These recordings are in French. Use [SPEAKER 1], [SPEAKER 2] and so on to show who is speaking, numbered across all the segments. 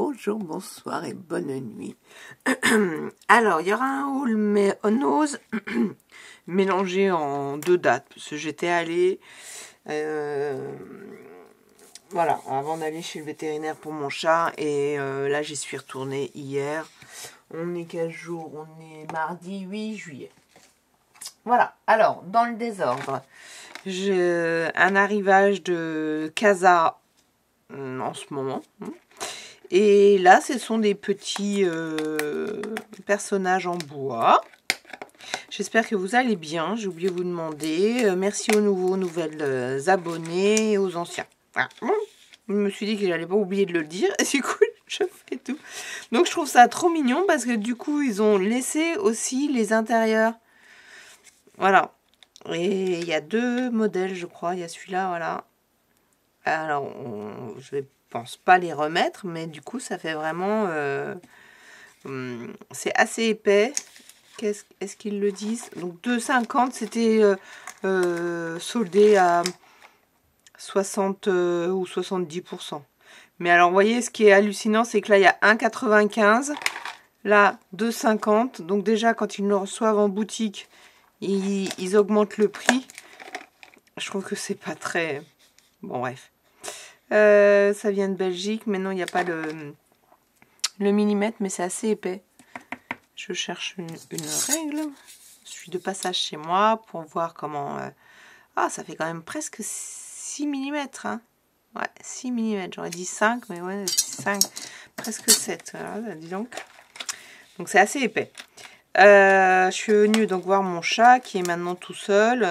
[SPEAKER 1] Bonjour, bonsoir et bonne nuit. Alors, il y aura un haul mais nose mélangé en 2 dates. Parce que j'étais allée, voilà, avant d'aller chez le vétérinaire pour mon chat. Et là, j'y suis retournée hier. On est quel jour? On est mardi 8 juillet. Voilà, alors, dans le désordre, j'ai un arrivage de Casa en ce moment. Et là, ce sont des petits personnages en bois. J'espère que vous allez bien. J'ai oublié de vous demander. Merci aux nouvelles abonnés et aux anciens. Voilà. Je me suis dit que j'allais pas oublier de le dire. Et du coup, je fais tout. Donc, je trouve ça trop mignon parce que du coup, ils ont laissé aussi les intérieurs. Voilà. Et il y a 2 modèles, je crois. Il y a celui-là, voilà. Alors, je pense pas les remettre, mais du coup, ça fait vraiment... c'est assez épais. Est-ce qu'ils le disent? Donc, 2,50, c'était soldé à 60 ou 70%. Mais alors, vous voyez, ce qui est hallucinant, c'est que là, il y a 1,95. Là, 2,50. Donc, déjà, quand ils le reçoivent en boutique, ils augmentent le prix. Je trouve que c'est pas très... Bon, bref. Ça vient de Belgique. Mais non, il n'y a pas le millimètre, mais c'est assez épais. Je cherche une règle. Je suis de passage chez moi pour voir comment... Ah, ça fait quand même presque 6 mm. Hein. Ouais, 6 mm. J'aurais dit 5, mais ouais, 5, presque 7. Voilà, dis donc. Donc, c'est assez épais. Je suis venue donc voir mon chat qui est maintenant tout seul.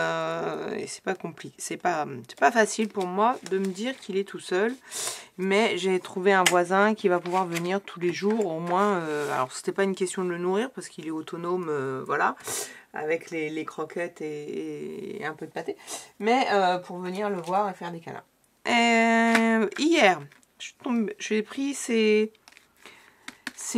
[SPEAKER 1] Et c'est pas compliqué. C'est pas facile pour moi de me dire qu'il est tout seul. Mais j'ai trouvé un voisin qui va pouvoir venir tous les jours au moins. Alors, c'était pas une question de le nourrir parce qu'il est autonome, voilà, avec les croquettes et un peu de pâté. Mais pour venir le voir et faire des câlins. Hier, j'ai pris ces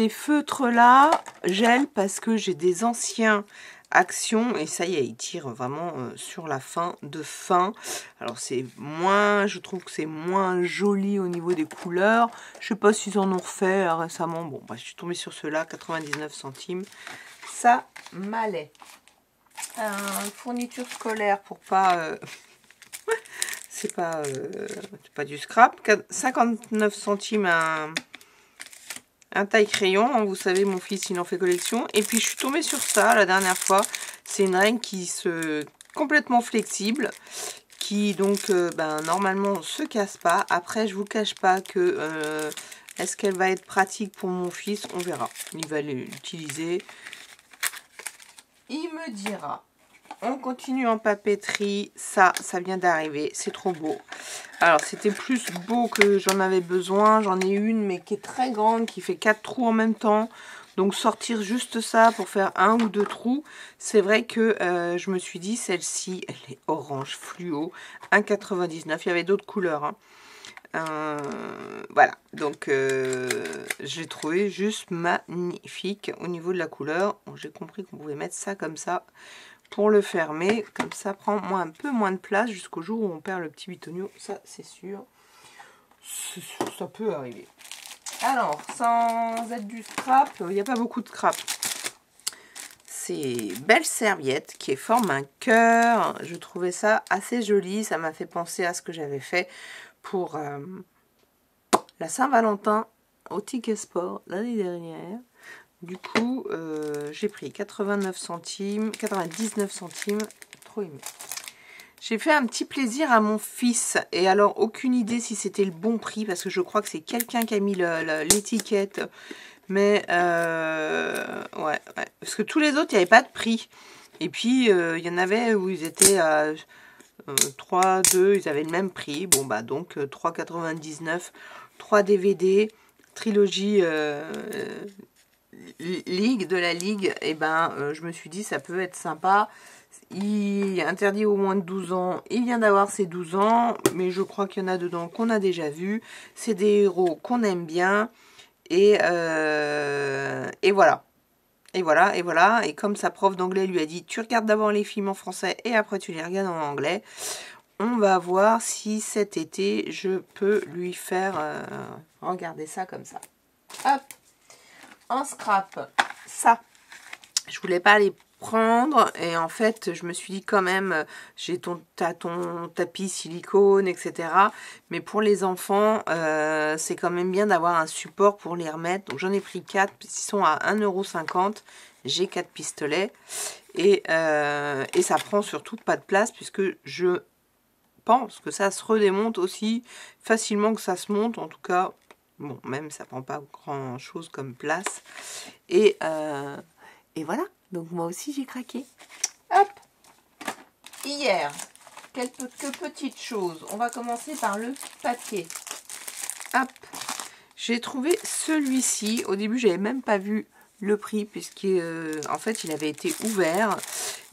[SPEAKER 1] feutres-là, gel, parce que j'ai des anciens Action, et ça y est, il tire vraiment sur la fin de fin. Alors c'est moins, je trouve que c'est moins joli au niveau des couleurs. Je sais pas s'ils en ont refait récemment. Bon, bah, je suis tombée sur ceux-là, 99 centimes. Ça m'allait. Fourniture scolaire pour pas... c'est pas du scrap. 59 centimes un taille-crayon, vous savez, mon fils, il en fait collection. Et puis, je suis tombée sur ça la dernière fois. C'est une règle qui se complètement flexible, qui, donc, normalement, se casse pas. Après, je vous cache pas que... est-ce qu'elle va être pratique pour mon fils? On verra. Il va l'utiliser. Il me dira. On continue en papeterie. Ça vient d'arriver. C'est trop beau. Alors, c'était plus beau que j'en avais besoin. J'en ai une, mais qui est très grande, qui fait 4 trous en même temps. Donc, sortir juste ça pour faire 1 ou 2 trous. C'est vrai que je me suis dit, celle-ci, elle est orange fluo. 1,99. Il y avait d'autres couleurs. Hein. Voilà. Donc, j'ai trouvé juste magnifique au niveau de la couleur. J'ai compris qu'on pouvait mettre ça comme ça. Pour le fermer, comme ça prend un peu moins de place jusqu'au jour où on perd le petit bitonio, ça c'est sûr. Ça peut arriver. Alors, sans être du scrap, il n'y a pas beaucoup de scrap. C'est belle serviette qui est forme un cœur. Je trouvais ça assez joli, ça m'a fait penser à ce que j'avais fait pour la Saint-Valentin au Ticket Sport l'année dernière. Du coup, j'ai pris 99 centimes, trop aimé. J'ai fait un petit plaisir à mon fils. Et alors, aucune idée si c'était le bon prix, parce que je crois que c'est quelqu'un qui a mis l'étiquette. Mais, ouais. Parce que tous les autres, il n'y avait pas de prix. Et puis, il y en avait où ils étaient à 3, 2, ils avaient le même prix. Bon, bah donc, 3,99, 3 DVD, trilogie... Ligue de la Ligue, et je me suis dit ça peut être sympa. Il est interdit au moins de 12 ans. Il vient d'avoir ses 12 ans, mais je crois qu'il y en a dedans qu'on a déjà vu. C'est des héros qu'on aime bien. Et voilà. Et voilà. Et comme sa prof d'anglais lui a dit, tu regardes d'abord les films en français et après tu les regardes en anglais. On va voir si cet été je peux lui faire regarder ça comme ça. Hop, en scrap, ça, je voulais pas les prendre et en fait je me suis dit quand même t'as ton tapis silicone etc, mais pour les enfants c'est quand même bien d'avoir un support pour les remettre, donc j'en ai pris 4 ils sont à 1,50 €. J'ai 4 pistolets et ça prend surtout pas de place puisque je pense que ça se redémonte aussi facilement que ça se monte, en tout cas bon, même ça prend pas grand chose comme place et voilà. Donc moi aussi j'ai craqué. Hop. Hier, quelques petites choses. On va commencer par le papier. Hop. J'ai trouvé celui-ci. Au début, j'avais même pas vu le prix puisqu'en fait, il avait été ouvert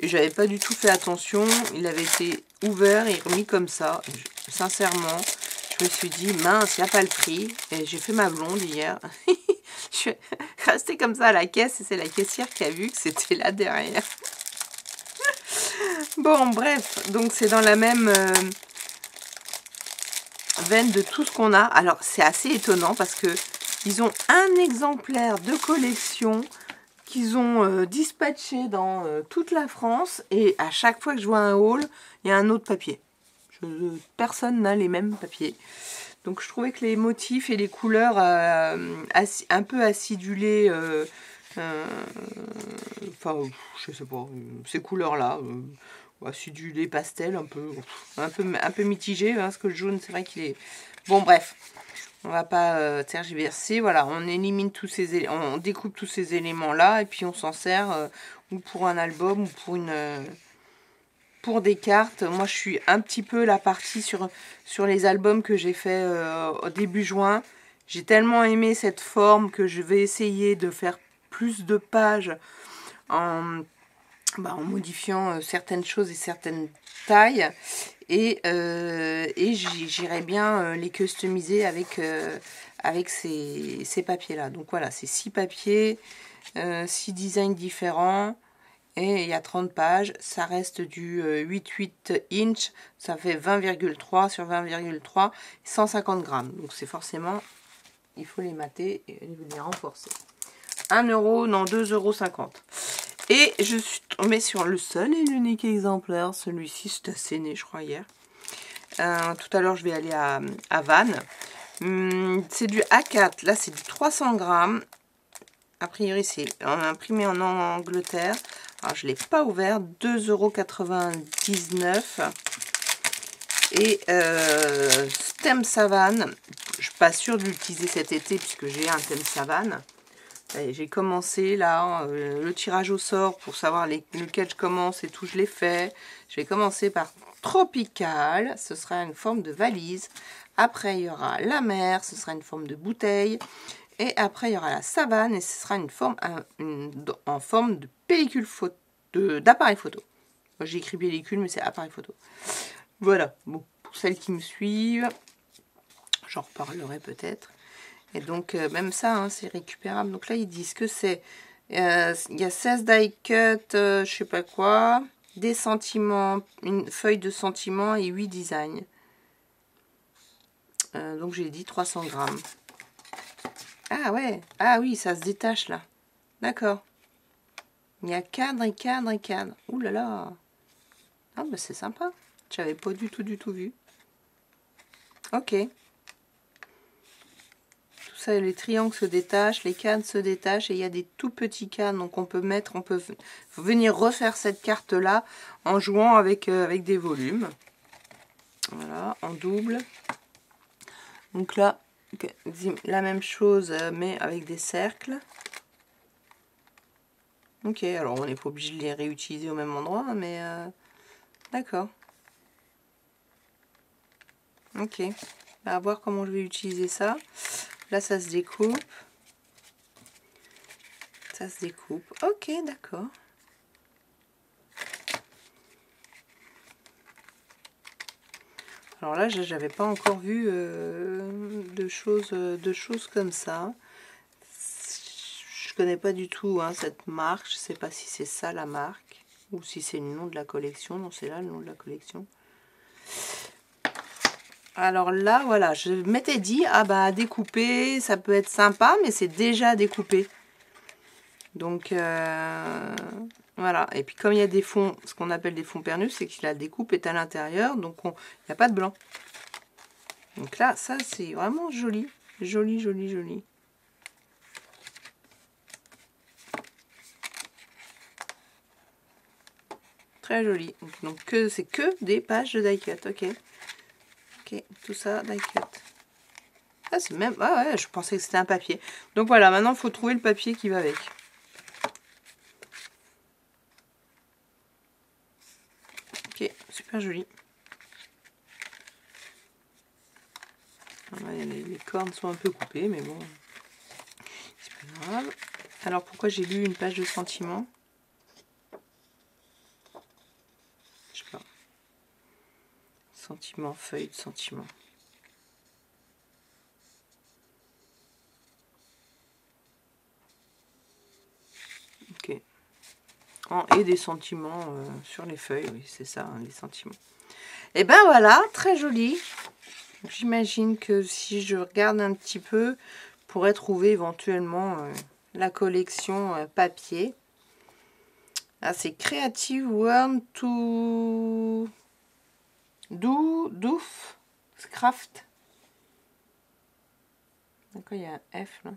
[SPEAKER 1] et j'avais pas du tout fait attention. Il avait été ouvert et remis comme ça. Sincèrement, je me suis dit mince, il n'y a pas le prix. Et j'ai fait ma blonde hier. Je suis restée comme ça à la caisse et c'est la caissière qui a vu que c'était là derrière. Bon, bref, donc c'est dans la même veine de tout ce qu'on a. Alors, c'est assez étonnant parce que ils ont un exemplaire de collection qu'ils ont dispatché dans toute la France et à chaque fois que je vois un haul, il y a un autre papier. Personne n'a les mêmes papiers. Donc je trouvais que les motifs et les couleurs un peu acidulées, enfin je sais pas, ces couleurs-là, acidulées, pastel, un peu mitigé, hein, parce que le jaune c'est vrai qu'il est... Bon bref, on va pas tergiverser, voilà, on élimine tous ces éléments, on découpe tous ces éléments-là et puis on s'en sert ou pour un album ou pour une... pour des cartes. Moi je suis un petit peu la partie sur les albums que j'ai fait au début juin. J'ai tellement aimé cette forme que je vais essayer de faire plus de pages en modifiant certaines choses et certaines tailles. Et j'irai bien les customiser avec ces papiers là. Donc voilà, c'est 6 papiers, 6 designs différents. Et il y a 30 pages, ça reste du 8,8 inch, ça fait 20,3 sur 20,3, 150 grammes. Donc c'est forcément, il faut les mater et les renforcer. 1 €, non 2,50 €. Et je suis tombée sur le seul et l'unique exemplaire, celui-ci c'est assez né je crois hier. Tout à l'heure je vais aller à Vannes. C'est du A4, là c'est du 300 grammes. A priori c'est imprimé en Angleterre. Alors, je ne l'ai pas ouvert, 2,99 €. Et thème savane, je ne suis pas sûre de l'utiliser cet été puisque j'ai un thème savane. J'ai commencé là, le tirage au sort pour savoir lequel je commence et tout, je l'ai fait. Je vais commencer par tropical, ce sera une forme de valise. Après il y aura la mer, ce sera une forme de bouteille. Et après, il y aura la savane et ce sera une forme, en forme de pellicule d'appareil photo. Moi, j'ai écrit pellicule, mais c'est appareil photo. Voilà. Bon, pour celles qui me suivent, j'en reparlerai peut-être. Et donc, même ça, hein, c'est récupérable. Donc là, ils disent que c'est... il y a 16 die cut, je sais pas quoi, des sentiments, une feuille de sentiments et 8 designs. Donc, j'ai dit 300 grammes. Ah ouais, ah oui, ça se détache là. D'accord. Il y a cadre et cadre et cadre. Ouh là là. Ah bah c'est sympa. J'avais pas du tout vu. Ok. Tout ça, les triangles se détachent, les cadres se détachent et il y a des tout petits cadres. Donc on peut venir refaire cette carte là en jouant avec des volumes. Voilà, en double. Donc là, la même chose mais avec des cercles. Ok, alors on n'est pas obligé de les réutiliser au même endroit, mais d'accord. Ok, on va voir comment je vais utiliser ça. Là, ça se découpe. Ça se découpe. Ok, d'accord. Alors là, j'avais pas encore vu de choses comme ça. Je connais pas du tout hein, cette marque. Je sais pas si c'est ça la marque ou si c'est le nom de la collection. Non, c'est là le nom de la collection. Alors là, voilà, je m'étais dit, ah bah à découper, ça peut être sympa, mais c'est déjà découpé. Donc voilà, et puis comme il y a des fonds, ce qu'on appelle des fonds pernus, c'est que la découpe est à l'intérieur, donc il n'y a pas de blanc. Donc là, ça c'est vraiment joli, joli, joli, joli. Très joli. Donc c'est que des pages de die cut, ok. Ok, tout ça die cut. Ah c'est même, ah ouais, je pensais que c'était un papier. Donc voilà, maintenant il faut trouver le papier qui va avec. Ok, super joli. Les cornes sont un peu coupées, mais bon, c'est pas grave. Alors pourquoi j'ai lu une page de sentiments? Je sais pas. Sentiments, feuille de sentiments. Ok. Et des sentiments sur les feuilles, oui, c'est ça, hein, les sentiments. Et ben voilà, très joli. J'imagine que si je regarde un petit peu, je pourrais trouver éventuellement la collection papier. Ah, c'est Creative World to Doof Craft. D'accord, il y a un F là.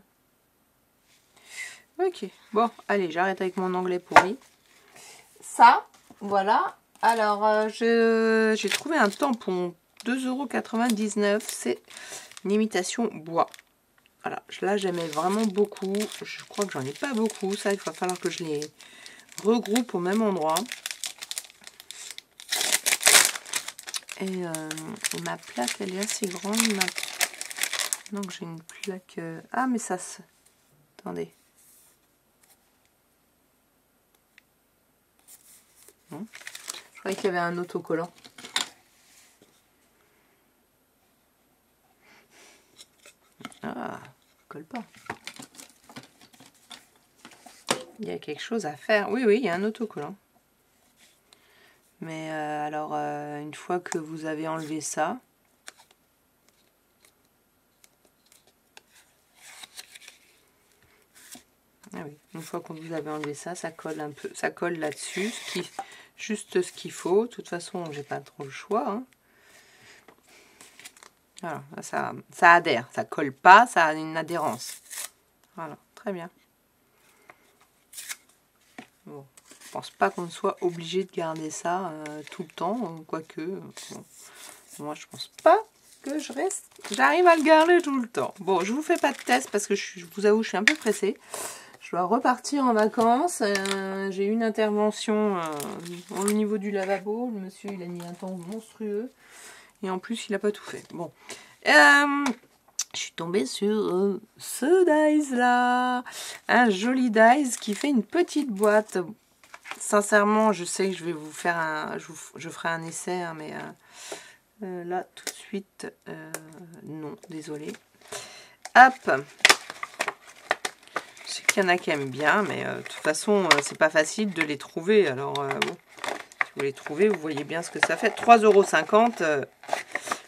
[SPEAKER 1] Ok, bon, allez, j'arrête avec mon anglais pourri. Ça, voilà. Alors, j'ai trouvé un tampon, 2,99 €. C'est une imitation bois. Voilà, là j'aimais vraiment beaucoup. Je crois que j'en ai pas beaucoup. Ça, il va falloir que je les regroupe au même endroit. Et ma plaque, elle est assez grande. Donc j'ai une plaque... Ah, mais ça se... Attendez. Non. Je croyais qu'il y avait un autocollant. Ah, colle pas. Il y a quelque chose à faire. Oui, oui, il y a un autocollant. Mais alors, une fois que vous avez enlevé ça... Ah oui, une fois que vous avez enlevé ça, ça colle un peu, ça colle là-dessus, juste ce qu'il faut. De toute façon, j'ai pas trop le choix. Hein. Voilà, ça adhère, ça colle pas, ça a une adhérence. Voilà, très bien. Bon, je pense pas qu'on soit obligé de garder ça tout le temps, quoique. Bon, moi, je pense pas que j'arrive à le garder tout le temps. Bon, je vous fais pas de test parce que je vous avoue, je suis un peu pressée. Je dois repartir en vacances. J'ai eu une intervention au niveau du lavabo. Le monsieur, il a mis un temps monstrueux. Et en plus, il n'a pas tout fait. Bon. Je suis tombée sur ce dies là. Un joli dies qui fait une petite boîte. Sincèrement, je sais que je vais vous faire un... Je ferai un essai, hein, mais là, tout de suite, non, désolé. Hop. Je sais qu'il y en a qui aiment bien, mais de toute façon, c'est pas facile de les trouver. Alors, bon, si vous les trouvez, vous voyez bien ce que ça fait. 3,50 €,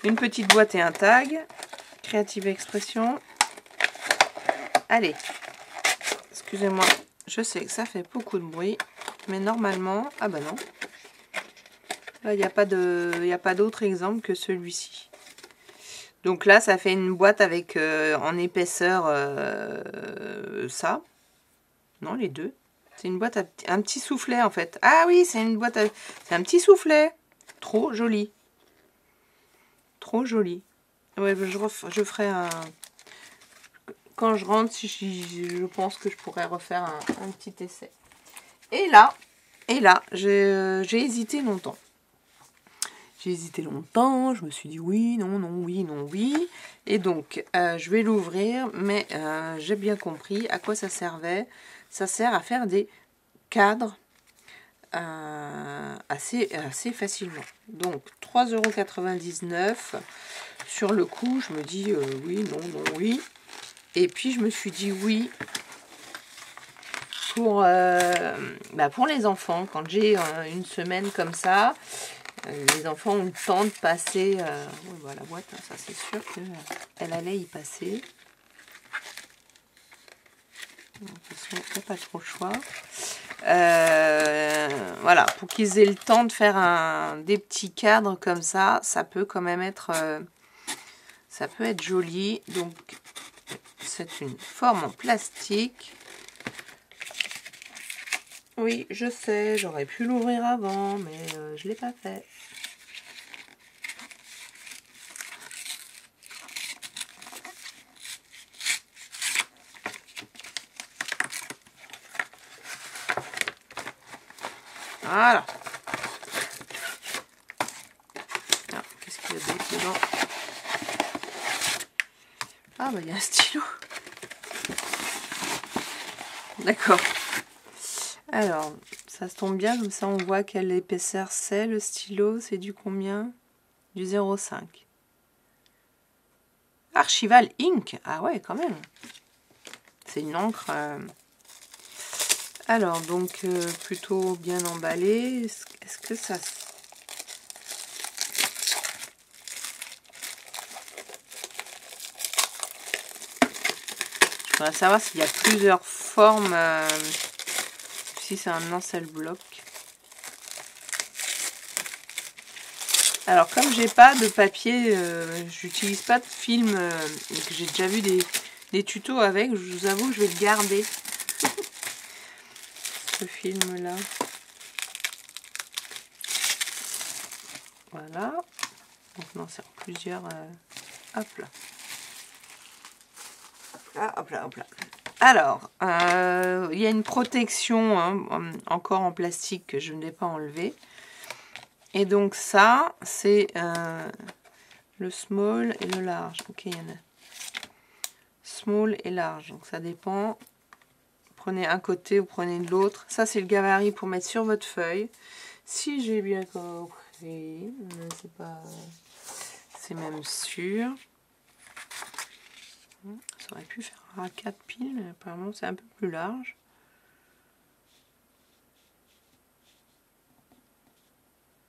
[SPEAKER 1] une petite boîte et un tag. Creative Expression. Allez, excusez-moi, je sais que ça fait beaucoup de bruit, mais normalement, ah bah non. Là, il n'y a pas d'autre exemple que celui-ci. Donc là, ça fait une boîte avec en épaisseur ça. Non, les deux. C'est une boîte à un petit soufflet en fait. Ah oui, c'est une boîte à... C'est un petit soufflet. Trop joli. Trop joli. Ouais, je ferai un... Quand je rentre, je pense que je pourrais refaire un petit essai. Et là, j'ai hésité longtemps. J'ai hésité longtemps, je me suis dit oui, non, non, oui, non, oui. Et donc, je vais l'ouvrir, mais j'ai bien compris à quoi ça servait. Ça sert à faire des cadres assez facilement. Donc, 3,99 €. Sur le coup, je me dis oui, non, non, oui. Et puis, je me suis dit oui pour les enfants. Quand j'ai une semaine comme ça, Les enfants ont le temps de passer... oui, voilà, la boîte, ça c'est sûr qu'elle allait y passer. De toute façon, il n'y a pas trop le choix. Voilà, pour qu'ils aient le temps de faire des petits cadres comme ça, ça peut quand même être... ça peut être joli. Donc, c'est une forme en plastique. Oui, je sais, j'aurais pu l'ouvrir avant, mais je ne l'ai pas fait. Voilà. Qu'est-ce qu'il y a d'autre dedans? Ah, bah il y a un stylo. D'accord. Alors, ça se tombe bien, comme ça on voit quelle épaisseur c'est le stylo. C'est du combien? Du 0,5. Archival Ink. Ah ouais, quand même. C'est une encre. Alors, donc, plutôt bien emballé. Est-ce que ça... Je voudrais savoir s'il y a plusieurs formes. Si c'est un seul bloc. Alors, comme j'ai pas de papier, j'utilise pas de film, et que j'ai déjà vu des tutos avec, je vous avoue que je vais le garder. Ce film-là. Voilà. Donc, non, c'est plusieurs... hop là. Ah, hop là, hop là. Alors, il y a une protection hein, encore en plastique que je ne vais pas enlever. Et donc ça, c'est le small et le large. Ok, il y en a. Small et large, donc ça dépend. Prenez un côté ou prenez de l'autre. Ça, c'est le gabarit pour mettre sur votre feuille. Si j'ai bien compris, c'est pas... C'est même sûr. Ça aurait pu faire à 4 piles, mais apparemment c'est un peu plus large.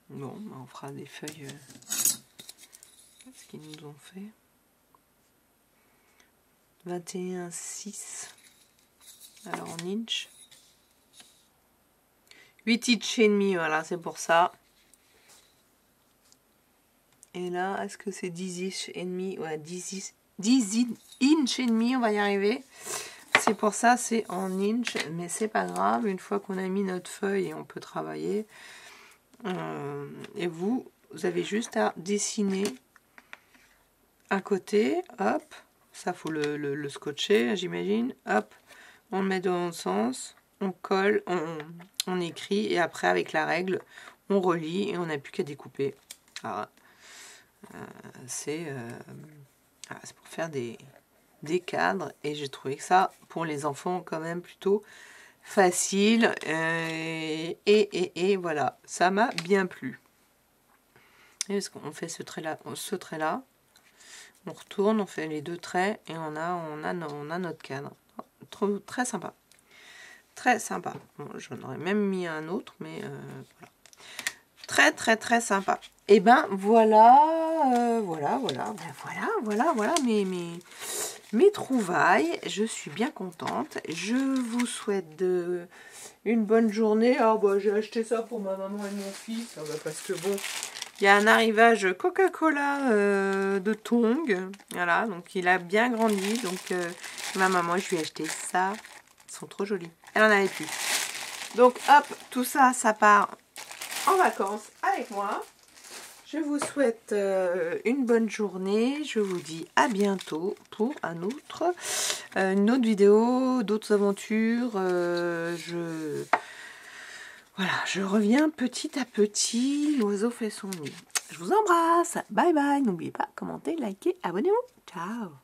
[SPEAKER 1] Bon, on fera des feuilles, ce qu'ils nous ont fait. 21,6. Alors en inch. 8 inch et demi, voilà, c'est pour ça. Et là, est-ce que c'est 10 inch et demi? Ouais, 10 inch et demi, on va y arriver. C'est pour ça, c'est en inch, mais c'est pas grave. Une fois qu'on a mis notre feuille, et on peut travailler. Et vous avez juste à dessiner un côté, hop, ça faut le scotcher, j'imagine, hop, on le met dans le sens, on colle, on écrit, et après avec la règle, on relie et on n'a plus qu'à découper. Voilà. C'est pour faire des cadres, et j'ai trouvé que ça, pour les enfants, quand même plutôt facile, et voilà, ça m'a bien plu. Et parce qu'on fait ce trait là, on retourne, on fait les deux traits et on a notre cadre. Très sympa, très sympa. Bon, j'en aurais même mis un autre, mais voilà, très sympa. Et ben voilà, voilà mes trouvailles. Je suis bien contente. Je vous souhaite une bonne journée. Alors bah, j'ai acheté ça pour ma maman et mon fils, parce que bon, il y a un arrivage Coca-Cola de Tongs. Voilà, donc il a bien grandi. Donc ma maman, je lui ai acheté ça. Ils sont trop jolis. Elle en avait plus. Donc hop, tout ça, ça part en vacances avec moi. Je vous souhaite une bonne journée. Je vous dis à bientôt pour une autre vidéo, d'autres aventures. Voilà, je reviens petit à petit. L'oiseau fait son nid. Je vous embrasse. Bye bye. N'oubliez pas, commentez, likez, abonnez-vous. Ciao.